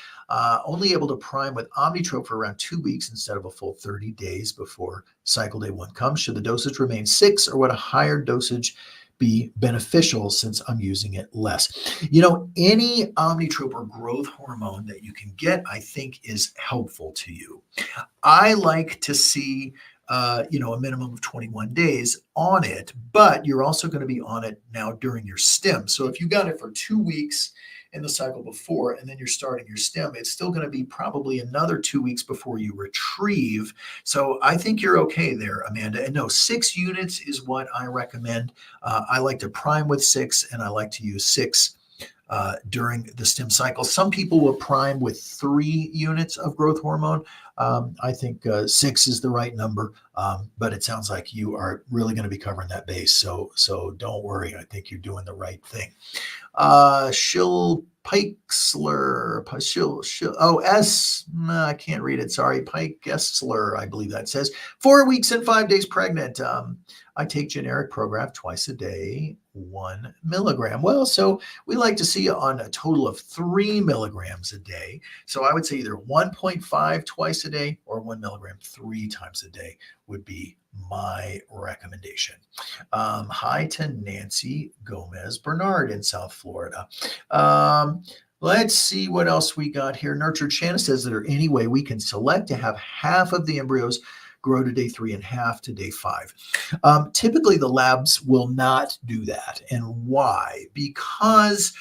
only able to prime with Omnitrope for around 2 weeks instead of a full 30 days before cycle day 1 comes. Should the dosage remain 6, or would a higher dosage be beneficial since I'm using it less? Any Omnitrope or growth hormone that you can get, I think, is helpful to you. I like to see, a minimum of 21 days on it, but you're also going to be on it now during your stim. So if you got it for 2 weeks in the cycle before, and then you're starting your stim, it's still going to be probably another 2 weeks before you retrieve. So I think you're okay there, Amanda. And no, 6 units is what I recommend. I like to prime with 6, and I like to use 6 during the stim cycle. Some people will prime with 3 units of growth hormone. I think 6 is the right number, but it sounds like you are really going to be covering that base. So don't worry. I think you're doing the right thing. Shill Pikesler, I can't read it. Sorry. Pikesler, I believe that says 4 weeks and 5 days pregnant. I take generic Prograf twice a day, 1 milligram. Well, so we like to see you on a total of 3 milligrams a day. So I would say either 1.5 twice a day or 1 milligram 3 times a day would be my recommendation. Hi to Nancy Gomez Bernard in South Florida. Let's see what else we got here. Nurtured Shanna says, is there any way we can select to have half of the embryos grow to day 3 and half to day 5? Typically, the labs will not do that. And why? Because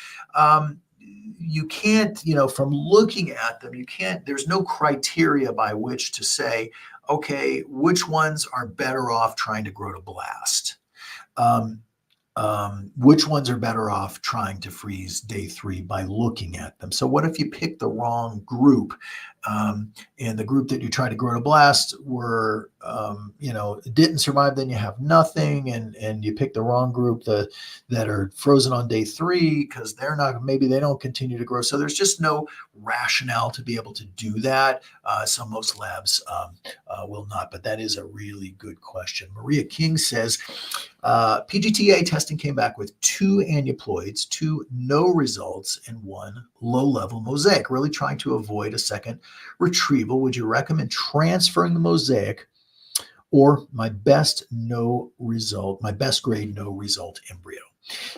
you can't, from looking at them, there's no criteria by which to say, okay, which ones are better off trying to grow to blast? Which ones are better off trying to freeze day 3 by looking at them? So what if you pick the wrong group, and the group that you try to grow to blast were, didn't survive, then you have nothing, and you pick the wrong group that are frozen on day 3 because maybe they don't continue to grow. So there's just no rationale to be able to do that. So most labs will not, but that is a really good question. Maria King says, PGTA testing came back with 2 aneuploids, 2 no results, and 1 low-level mosaic, really trying to avoid a second retrieval. Would you recommend transferring the mosaic or my best grade no result embryo?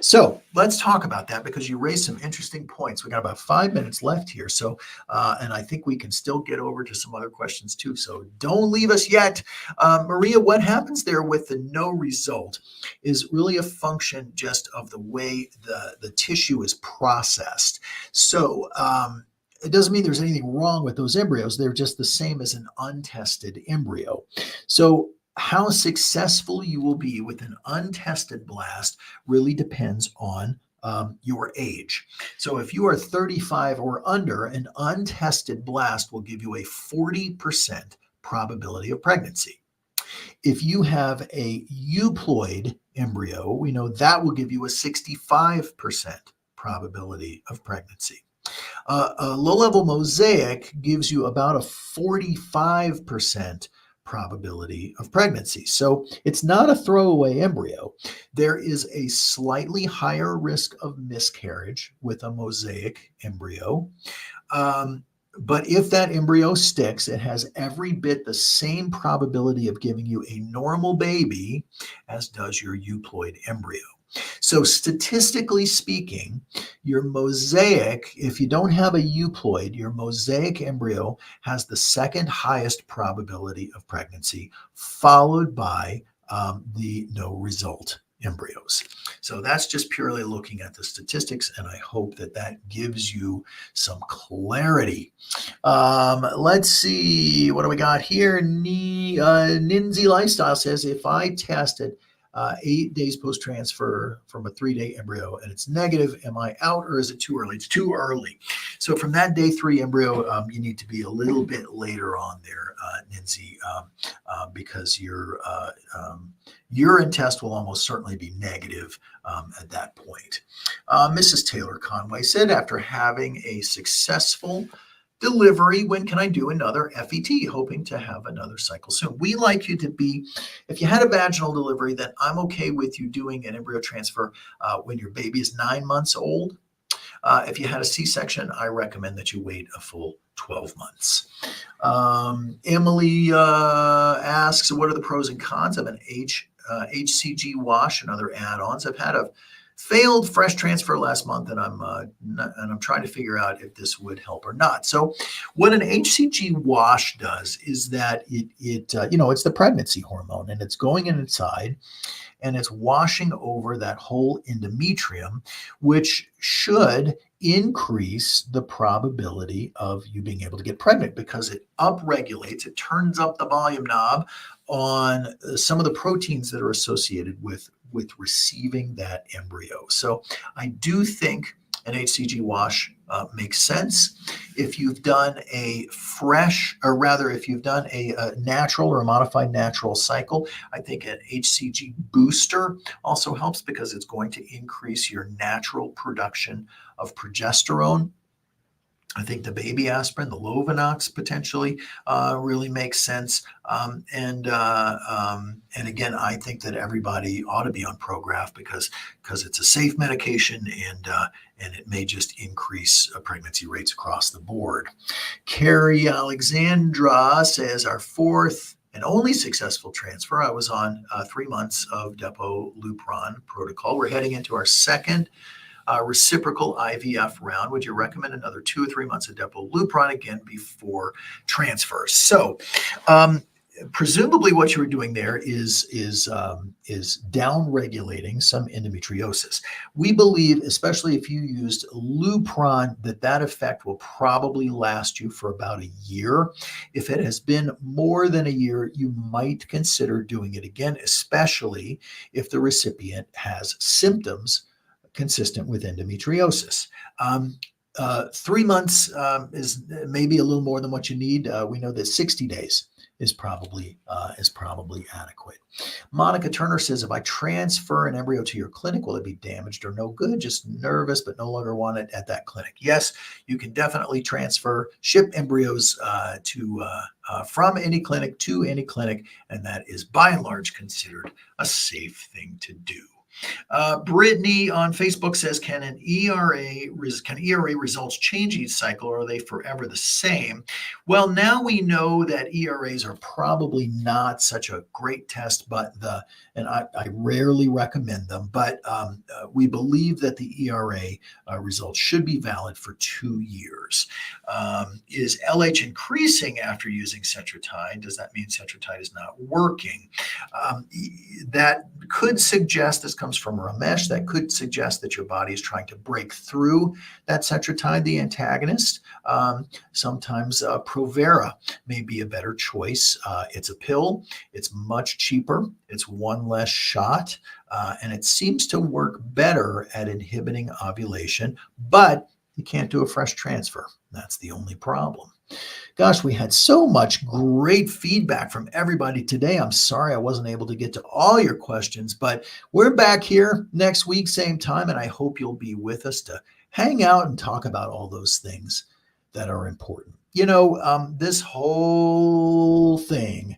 So let's talk about that because you raised some interesting points. We got about 5 minutes left here. So, and I think we can still get over to some other questions too. So don't leave us yet. Maria, what happens there with the no result is really a function just of the way the tissue is processed. So, it doesn't mean there's anything wrong with those embryos. They're just the same as an untested embryo. So how successful you will be with an untested blast really depends on your age. So if you are 35 or under, an untested blast will give you a 40% probability of pregnancy. If you have a euploid embryo, we know that will give you a 65% probability of pregnancy. A low-level mosaic gives you about a 45% probability of pregnancy. So it's not a throwaway embryo. There is a slightly higher risk of miscarriage with a mosaic embryo. But if that embryo sticks, it has every bit the same probability of giving you a normal baby as does your euploid embryo. So statistically speaking, your mosaic, if you don't have a euploid, your mosaic embryo has the second highest probability of pregnancy, followed by the no result embryos. So that's just purely looking at the statistics, and I hope that that gives you some clarity. Let's see, what do we got here? Ninzi Lifestyle says, if I tested 8 days post-transfer from a 3-day embryo and it's negative, am I out or is it too early? It's too early. So from that day 3 embryo, you need to be a little bit later on there, Ninzi, because your urine test will almost certainly be negative at that point. Mrs. Taylor Conway said, after having a successful delivery, when can I do another FET? Hoping to have another cycle soon. We like you to be, if you had a vaginal delivery, then I'm okay with you doing an embryo transfer when your baby is 9 months old. If you had a C-section, I recommend that you wait a full 12 months. Emily asks, what are the pros and cons of an HCG wash and other add-ons? I've had a failed fresh transfer last month, and I'm trying to figure out if this would help or not. So, what an HCG wash does is that it's the pregnancy hormone, and it's going inside, and it's washing over that whole endometrium, which should increase the probability of you being able to get pregnant because it upregulates, it turns up the volume knob on some of the proteins that are associated with receiving that embryo. So I do think an HCG wash makes sense. If you've done a if you've done a natural or a modified natural cycle, I think an HCG booster also helps because it's going to increase your natural production of progesterone. I think the baby aspirin, the Lovenox potentially really makes sense. And again, I think that everybody ought to be on Prograf because it's a safe medication and it may just increase pregnancy rates across the board. Carrie Alexandra says, our fourth and only successful transfer, I was on 3 months of Depo-Lupron protocol. We're heading into our second reciprocal IVF round. Would you recommend another 2 or 3 months of Depo-Lupron again before transfer? So, presumably, what you were doing there is down regulating some endometriosis. We believe, especially if you used Lupron, that effect will probably last you for about a year. If it has been more than a year, you might consider doing it again, especially if the recipient has symptoms consistent with endometriosis. 3 months is maybe a little more than what you need. We know that 60 days is probably adequate. Monica Turner says, if I transfer an embryo to your clinic, will it be damaged or no good? Just nervous, but no longer want it at that clinic. Yes, you can definitely ship embryos from any clinic to any clinic, and that is by and large considered a safe thing to do. Brittany on Facebook says, can ERA results change each cycle, or are they forever the same? Well, now we know that ERAs are probably not such a great test, and I rarely recommend them, but we believe that the ERA results should be valid for 2 years. Is LH increasing after using Cetrotide? Does that mean Cetrotide is not working? That could suggest, this comes from Ramesh, that could suggest that your body is trying to break through that Cetrotide, the antagonist. Sometimes Provera may be a better choice. It's a pill. It's much cheaper. It's one less shot. And it seems to work better at inhibiting ovulation, but you can't do a fresh transfer. That's the only problem. Gosh, we had so much great feedback from everybody today. I'm sorry I wasn't able to get to all your questions, but we're back here next week, same time, and I hope you'll be with us to hang out and talk about all those things that are important. This whole thing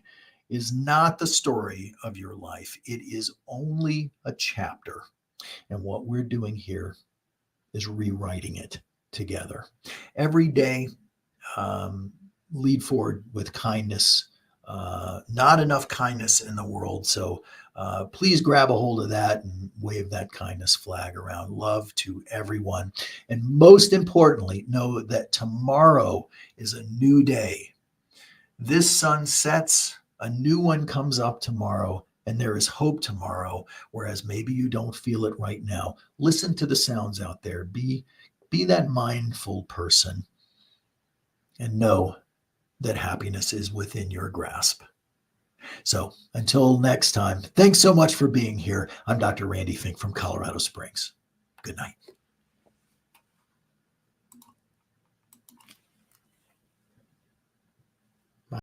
is not the story of your life. It is only a chapter. And what we're doing here is rewriting it together. Every day, lead forward with kindness. Not enough kindness in the world. So please grab a hold of that and wave that kindness flag around. Love to everyone. And most importantly, know that tomorrow is a new day. This sun sets, a new one comes up tomorrow, and there is hope tomorrow, whereas maybe you don't feel it right now. Listen to the sounds out there. Be that mindful person, and know that happiness is within your grasp. So until next time, thanks so much for being here. I'm Dr. Randy Fink from Colorado Springs. Good night.